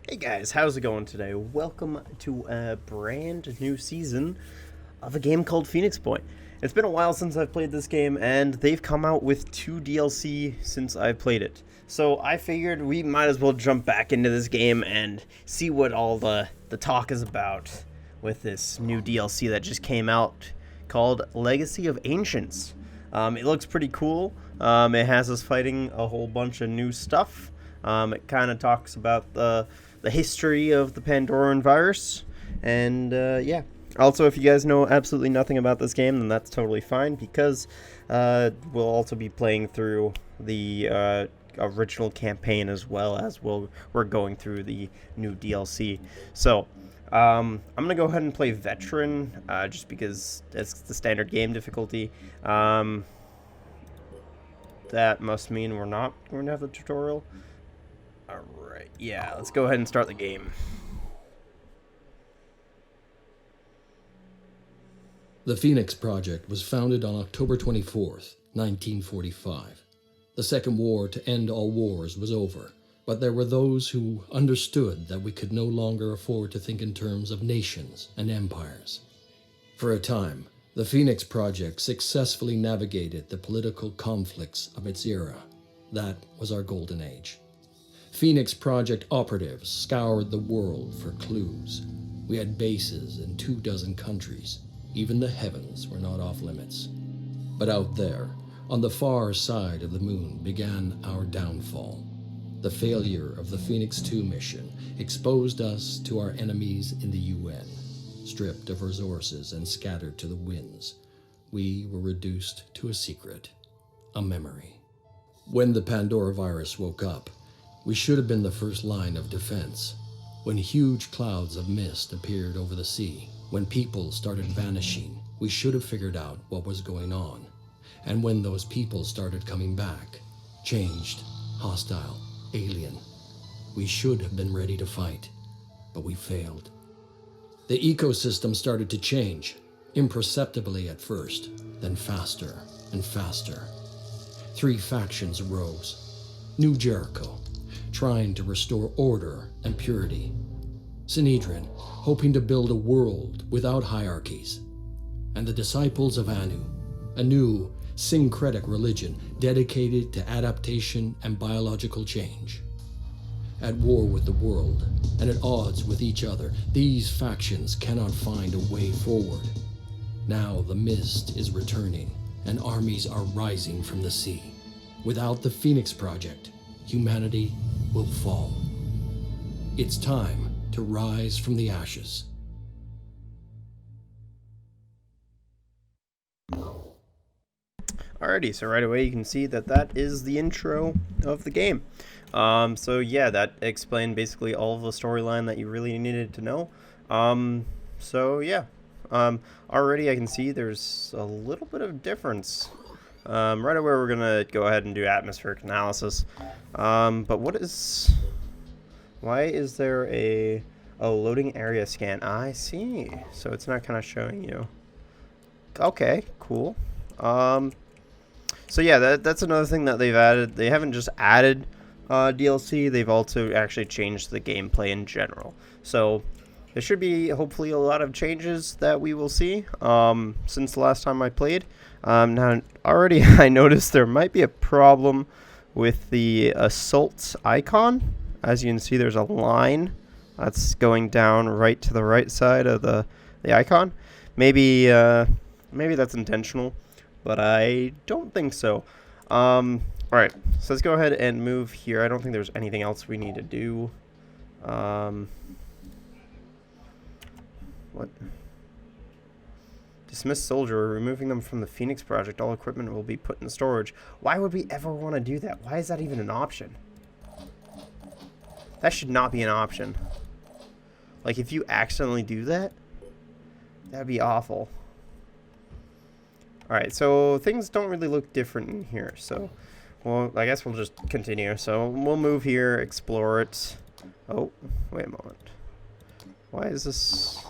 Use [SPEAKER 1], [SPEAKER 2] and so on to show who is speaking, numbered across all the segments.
[SPEAKER 1] Hey guys, how's it going today? Welcome to a brand new season of a game called Phoenix Point. It's been a while since I've played this game, and they've come out with 2 DLC since I played it. So I figured we might as well jump back into this game and see what all the talk is about with this new DLC that just came out called Legacy of Ancients. It looks pretty cool. It has us fighting a whole bunch of new stuff. It kind of talks about the history of the Pandoran virus, and yeah. Also, if you guys know absolutely nothing about this game, then that's totally fine, because we'll also be playing through the original campaign as well as we're going through the new DLC. So I'm gonna go ahead and play veteran, just because it's the standard game difficulty. That must mean we're not going to have the tutorial. Alright, yeah, let's go ahead and start the game.
[SPEAKER 2] The Phoenix Project was founded on October 24th, 1945. The Second War to end all wars was over, but there were those who understood that we could no longer afford to think in terms of nations and empires. For a time, the Phoenix Project successfully navigated the political conflicts of its era. That was our golden age. Phoenix Project operatives scoured the world for clues. We had bases in 24 countries. Even the heavens were not off limits. But out there, on the far side of the moon, began our downfall. The failure of the Phoenix 2 mission exposed us to our enemies in the UN. Stripped of resources and scattered to the winds, we were reduced to a secret, a memory. When the Pandora virus woke up, we should have been the first line of defense. When huge clouds of mist appeared over the sea, when people started vanishing, we should have figured out what was going on. And when those people started coming back, changed, hostile, alien, we should have been ready to fight, but we failed. The ecosystem started to change, imperceptibly at first, then faster and faster. 3 factions arose. New Jericho, trying to restore order and purity. Sanhedrin, hoping to build a world without hierarchies. And the Disciples of Anu, a new syncretic religion dedicated to adaptation and biological change. At war with the world, and at odds with each other, these factions cannot find a way forward. Now the mist is returning, and armies are rising from the sea. Without the Phoenix Project, humanity will fall. It's time to rise from the ashes.
[SPEAKER 1] Alrighty, so right away you can see that is the intro of the game. So yeah, that explained basically all of the storyline that you really needed to know. So yeah, already I can see there's a little bit of difference. Right away we're gonna go ahead and do atmospheric analysis. But why is there a loading area scan? I see. So it's not kind of showing you. Okay, cool. So yeah, that's another thing that they've added. They haven't just added DLC, they've also actually changed the gameplay in general. So there should be hopefully a lot of changes that we will see since the last time I played. Now, already I noticed there might be a problem with the assault icon. As you can see, there's a line that's going down right to the right side of the icon. Maybe that's intentional, but I don't think so. Alright, so let's go ahead and move here. I don't think there's anything else we need to do. What? Dismiss soldier. Removing them from the Phoenix Project. All equipment will be put in storage. Why would we ever want to do that? Why is that even an option? That should not be an option. Like, if you accidentally do that, that'd be awful. Alright, so things don't really look different in here, so... Well, I guess we'll just continue. So we'll move here, explore it. Oh, wait a moment. Why is this...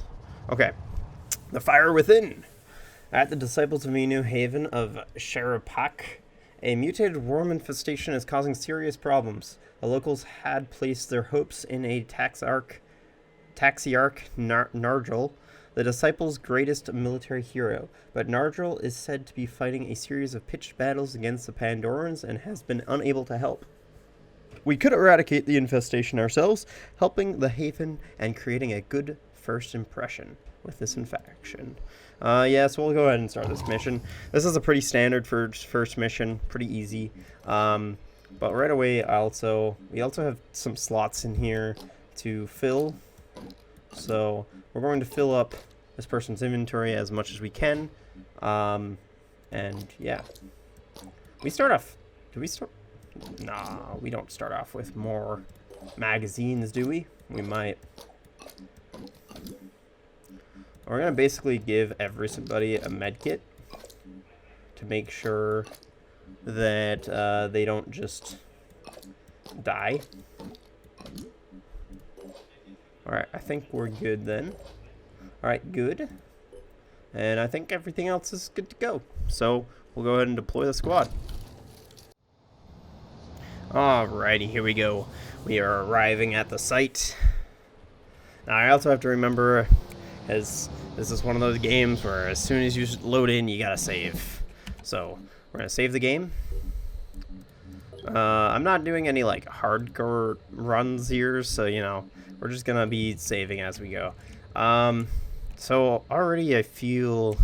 [SPEAKER 1] Okay. The Fire Within. At the Disciples of New Haven of Sherapak, A mutated worm infestation is causing serious problems. The locals had placed their hopes in a taxiarch Nargel, the disciples' greatest military hero, but Nargel is said to be fighting a series of pitched battles against the Pandorans and has been unable to help. We could eradicate the infestation ourselves, helping the Haven and creating a good first impression with this infection. Yeah, so we'll go ahead and start this mission. This is a pretty standard first mission, pretty easy. But right away, we also have some slots in here to fill. So we're going to fill up this person's inventory as much as we can. And yeah, we start off. Do we start? Nah, we don't start off with more magazines, do we? We might. We're going to basically give everybody a med kit to make sure that they don't just die. Alright, I think we're good then. Alright, good. And I think everything else is good to go. So, we'll go ahead and deploy the squad. Alrighty, here we go. We are arriving at the site. Now, I also have to remember, as this is one of those games where as soon as you load in, you gotta save. So, we're gonna save the game. I'm not doing any, like, hardcore runs here, so, you know, we're just gonna be saving as we go. So, already I feel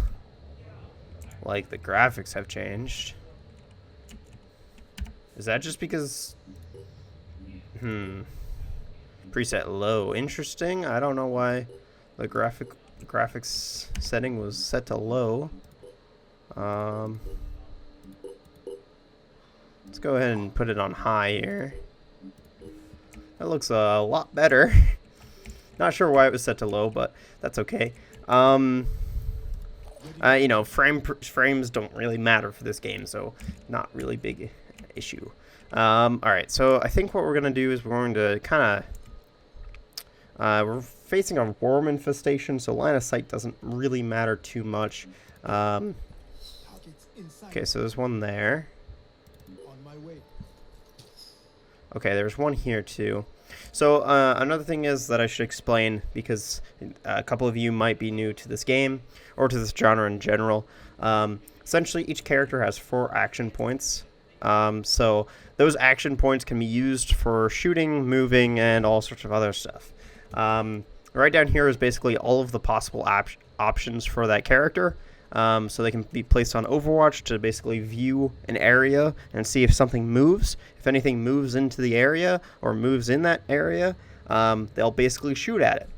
[SPEAKER 1] like the graphics have changed. Is that just because... Preset low. Interesting. I don't know why the graphics setting was set to low. Let's go ahead and put it on high here. That looks a lot better. Not sure why it was set to low, but that's okay. You know, frames don't really matter for this game, so not really big issue. Alright, so I think what we're going to do is we're going to kind of... we're facing a worm infestation, so line of sight doesn't really matter too much. Okay, so there's one there. Okay, there's one here too. So another thing is that I should explain, because a couple of you might be new to this game, or to this genre in general. Essentially, each character has 4 action points. So those action points can be used for shooting, moving, and all sorts of other stuff. Right down here is basically all of the possible options for that character. So they can be placed on Overwatch to basically view an area and see if something moves. If anything moves into the area or moves in that area, they'll basically shoot at it.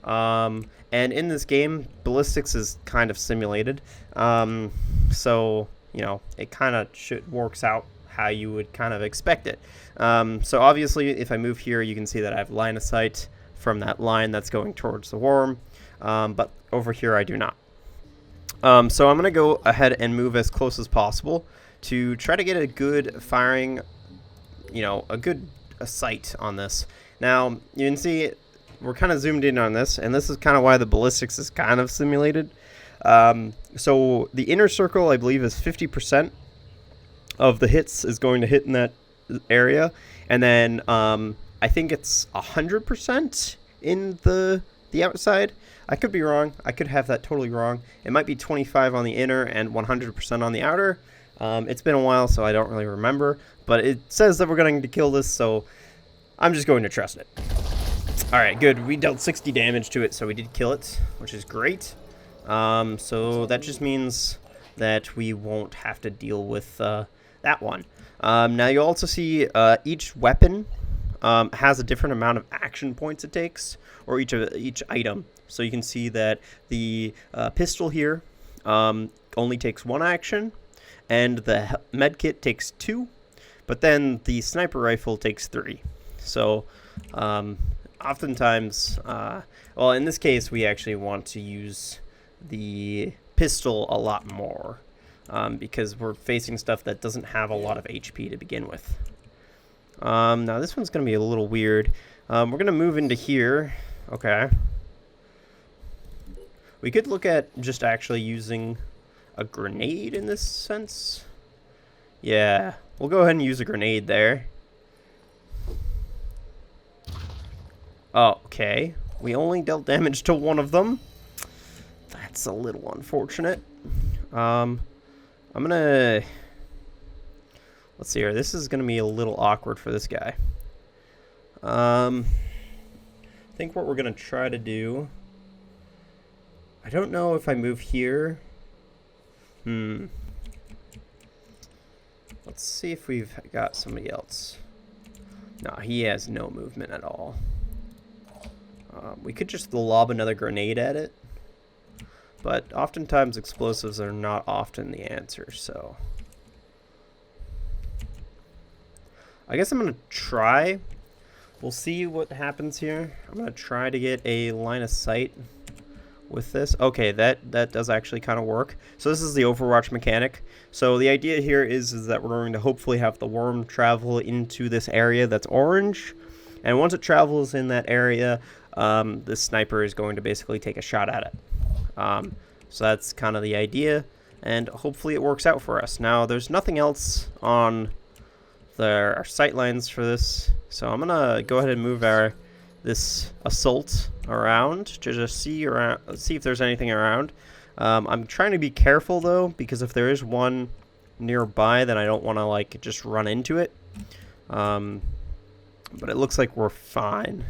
[SPEAKER 1] And in this game, ballistics is kind of simulated. So, you know, it kind of works out how you would kind of expect it. So obviously, if I move here, you can see that I have line of sight from that line that's going towards the worm. But over here, I do not. So I'm going to go ahead and move as close as possible to try to get a good firing, you know, a sight on this. Now, you can see we're kind of zoomed in on this, and this is kind of why the ballistics is kind of simulated. So the inner circle, I believe, is 50% of the hits is going to hit in that area, and then I think it's 100% in the outside. I could be wrong. I could have that totally wrong. It might be 25 on the inner and 100% on the outer. It's been a while, so I don't really remember. But it says that we're going to kill this, so I'm just going to trust it. Alright, good. We dealt 60 damage to it, so we did kill it, which is great. So that just means that we won't have to deal with that one. Now you'll also see each weapon has a different amount of action points it takes, or each item. So you can see that the pistol here only takes 1 action, and the medkit takes 2, but then the sniper rifle takes 3. So oftentimes, well, in this case, we actually want to use the pistol a lot more because we're facing stuff that doesn't have a lot of HP to begin with. Now this one's going to be a little weird. We're going to move into here. Okay. We could look at just actually using a grenade in this sense. Yeah, we'll go ahead and use a grenade there. Oh, okay. We only dealt damage to one of them. That's a little unfortunate. I'm gonna... Let's see here. This is gonna be a little awkward for this guy. I think what we're gonna try to do... I don't know if I move here. Let's see if we've got somebody else. No, he has no movement at all. We could just lob another grenade at it. But oftentimes explosives are not often the answer, so... I guess I'm going to try. We'll see what happens here. I'm going to try to get a line of sight with this. Okay, that does actually kind of work. So this is the Overwatch mechanic. So the idea here is that we're going to hopefully have the worm travel into this area that's orange. And once it travels in that area, the sniper is going to basically take a shot at it. So that's kind of the idea, and hopefully it works out for us. Now, there's nothing else on our sight lines for this, so I'm gonna go ahead and move this assault around to just see if there's anything around. I'm trying to be careful though, because if there is one nearby, then I don't want to like just run into it. But it looks like we're fine.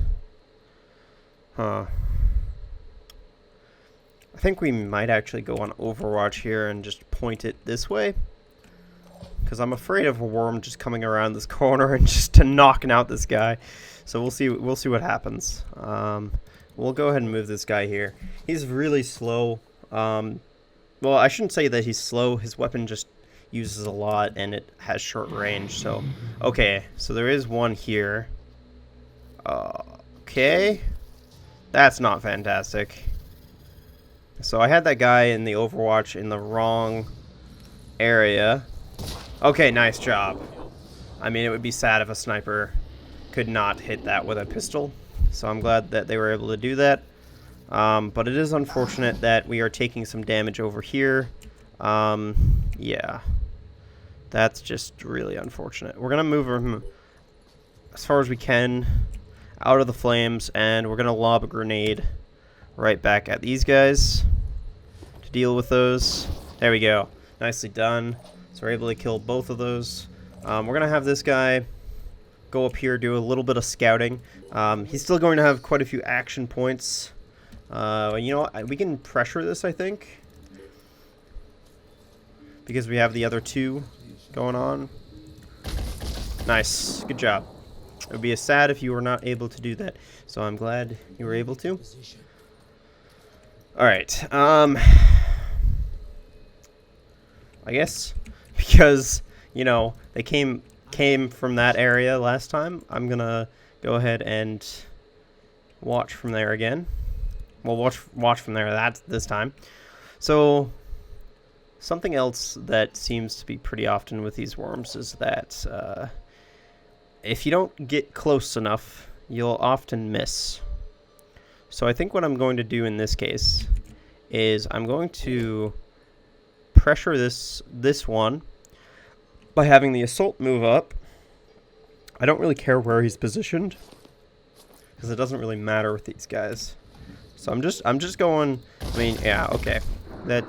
[SPEAKER 1] Huh. I think we might actually go on Overwatch here and just point it this way. Because I'm afraid of a worm just coming around this corner and just knocking out this guy. So we'll see what happens. We'll go ahead and move this guy here. He's really slow. Well, I shouldn't say that he's slow. His weapon just uses a lot and it has short range. So, okay. So there is one here. Okay. That's not fantastic. So I had that guy in the Overwatch in the wrong area. Okay, nice job. I mean, it would be sad if a sniper could not hit that with a pistol. So I'm glad that they were able to do that. But it is unfortunate that we are taking some damage over here. Yeah. That's just really unfortunate. We're going to move him as far as we can out of the flames, and we're going to lob a grenade right back at these guys to deal with those. There we go. Nicely done. So we're able to kill both of those. We're going to have this guy go up here, do a little bit of scouting. He's still going to have quite a few action points. You know what? We can pressure this, I think, because we have the other two going on. Nice. Good job. It would be sad if you were not able to do that. So I'm glad you were able to. Alright. I guess because, you know, they came from that area last time, I'm going to go ahead and watch from there again. Well, watch from there this time. So something else that seems to be pretty often with these worms is that if you don't get close enough, you'll often miss. So I think what I'm going to do in this case is I'm going to pressure this one by having the assault move up. I don't really care where he's positioned because it doesn't really matter with these guys. So I'm just going. I mean, yeah, okay. That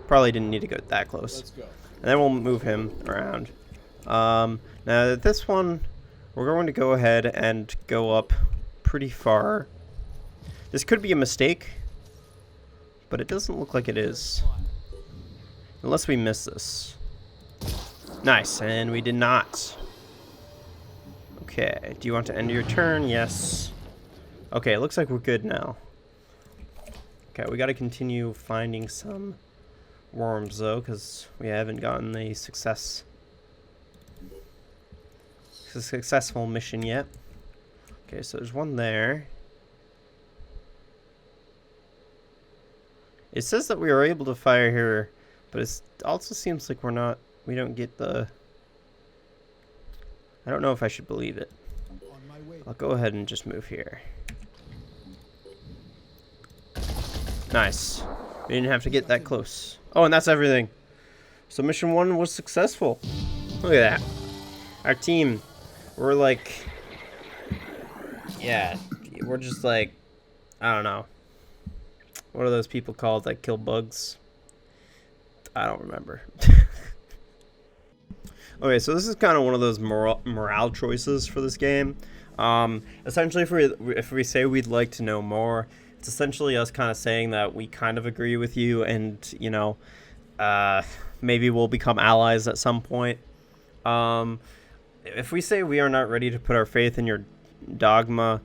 [SPEAKER 1] probably didn't need to go that close.
[SPEAKER 3] Let's go.
[SPEAKER 1] And then we'll move him around. Now this one, we're going to go ahead and go up pretty far. This could be a mistake, but it doesn't look like it is. Unless we miss this. Nice, and we did not. Okay, do you want to end your turn? Yes. Okay, it looks like we're good now. Okay, we got to continue finding some worms, though, because we haven't gotten the successful mission yet. Okay, so there's one there. It says that we were able to fire here, but it also seems like we don't get the... I don't know if I should believe it. I'll go ahead and just move here. Nice. We didn't have to get that close. Oh, and that's everything. So mission 1 was successful. Look at that. Our team, we're like, yeah, we're just like, I don't know. What are those people called that kill bugs? I don't remember. Okay, so this is kind of one of those morale choices for this game. Essentially, if we say we'd like to know more, it's essentially us kind of saying that we kind of agree with you, and maybe we'll become allies at some point. If we say we are not ready to put our faith in your dogma,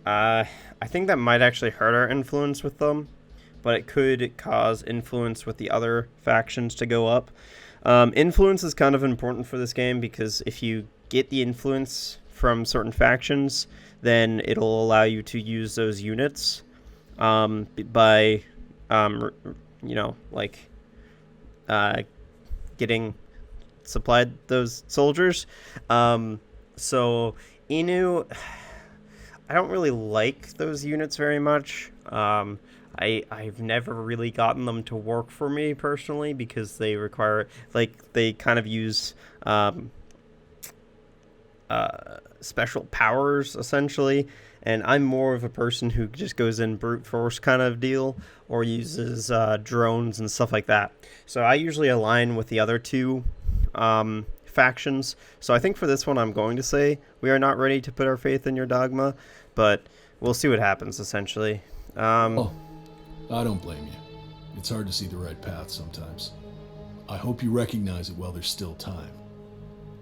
[SPEAKER 1] I think that might actually hurt our influence with them, but it could cause influence with the other factions to go up. Influence is kind of important for this game because if you get the influence from certain factions, then it'll allow you to use those units by, getting supplied those soldiers. So Inu, I don't really like those units very much. I've never really gotten them to work for me personally because they require, they kind of use special powers essentially, and I'm more of a person who just goes in brute force kind of deal or uses drones and stuff like that. So I usually align with the other two factions. So I think for this one I'm going to say we are not ready to put our faith in your dogma, but we'll see what happens essentially.
[SPEAKER 3] I don't blame you. It's hard to see the right path sometimes. I hope you recognize it while there's still time.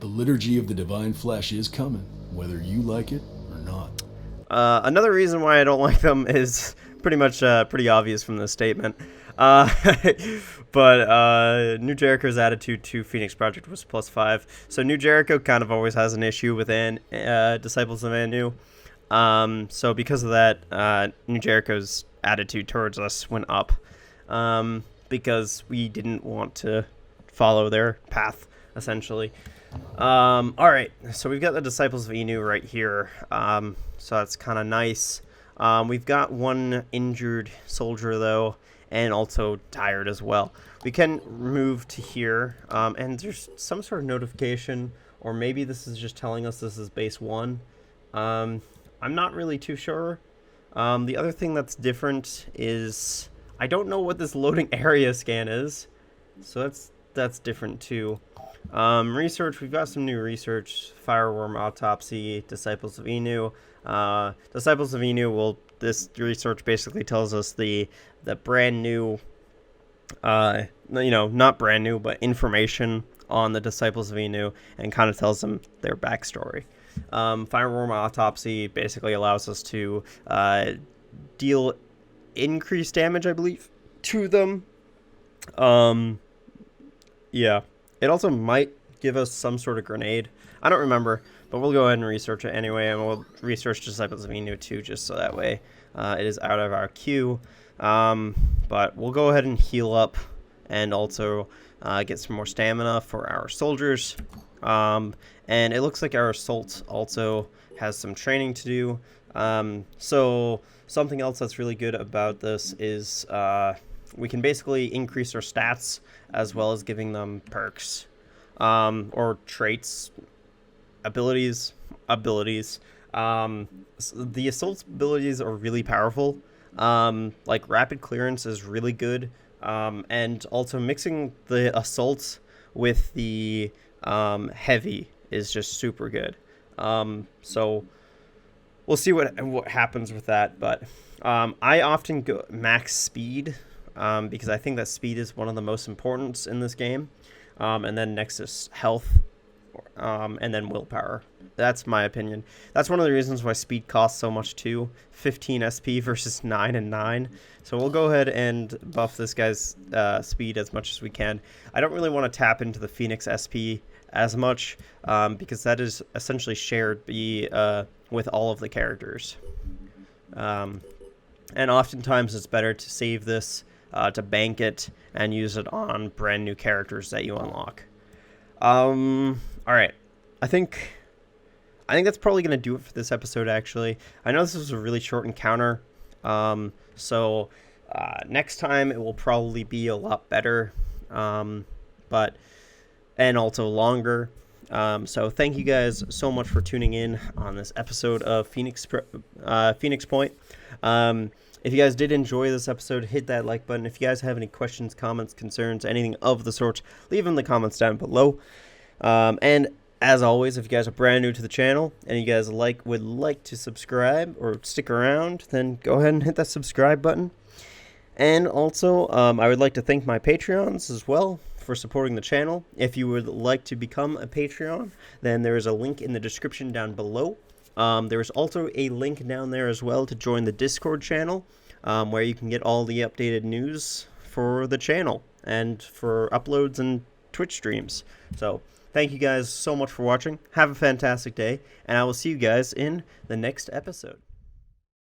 [SPEAKER 3] The liturgy of the divine flesh is coming, whether you like it or not.
[SPEAKER 1] Another reason why I don't like them is pretty much pretty obvious from this statement. But New Jericho's attitude to Phoenix Project was +5. So New Jericho kind of always has an issue within Disciples of Anu. So because of that, New Jericho's attitude towards us went up because we didn't want to follow their path, essentially. All right, so we've got the Disciples of Inu right here, so that's kind of nice. We've got one injured soldier, though, and also tired as well. We can move to here, and there's some sort of notification, or maybe this is just telling us this is base 1. I'm not really too sure. The other thing that's different is I don't know what this loading area scan is, so that's different too. Research, we've got some new research. Fireworm autopsy, Disciples of Inu. Disciples of Inu this research basically tells us the brand new, not brand new, but information on the Disciples of Inu and kind of tells them their backstory. Fireworm autopsy basically allows us to deal increased damage, I believe, to them. Yeah. It also might give us some sort of grenade. I don't remember, but we'll go ahead and research it anyway, and we'll research Disciples of Inu too, just so that way it is out of our queue. But we'll go ahead and heal up and also get some more stamina for our soldiers. And it looks like our assault also has some training to do. So something else that's really good about this is we can basically increase our stats as well as giving them perks or traits, abilities. The assault abilities are really powerful. Like rapid clearance is really good, and also mixing the assault with the heavy is just super good. So we'll see what happens with that, but I often go max speed because I think that speed is one of the most important in this game, and then next is health, and then willpower. That's my opinion. That's one of the reasons why speed costs so much too. 15 SP versus 9 and 9. So we'll go ahead and buff this guy's speed as much as we can. I don't really want to tap into the Phoenix SP as much because that is essentially shared with all of the characters. And oftentimes it's better to save this, to bank it, and use it on brand new characters that you unlock. All right. I think that's probably going to do it for this episode, actually. I know this was a really short encounter, so next time it will probably be a lot better, and also longer. So thank you guys so much for tuning in on this episode of Phoenix Point. If you guys did enjoy this episode, hit that like button. If you guys have any questions, comments, concerns, anything of the sort, leave them in the comments down below. And as always, if you guys are brand new to the channel and you guys would like to subscribe or stick around, then go ahead and hit that subscribe button. And also, I would like to thank my Patreons as well for supporting the channel. If you would like to become a Patreon, then there is a link in the description down below. There is also a link down there as well to join the Discord channel, where you can get all the updated news for the channel and for uploads and Twitch streams. So thank you guys so much for watching. Have a fantastic day, and I will see you guys in the next episode.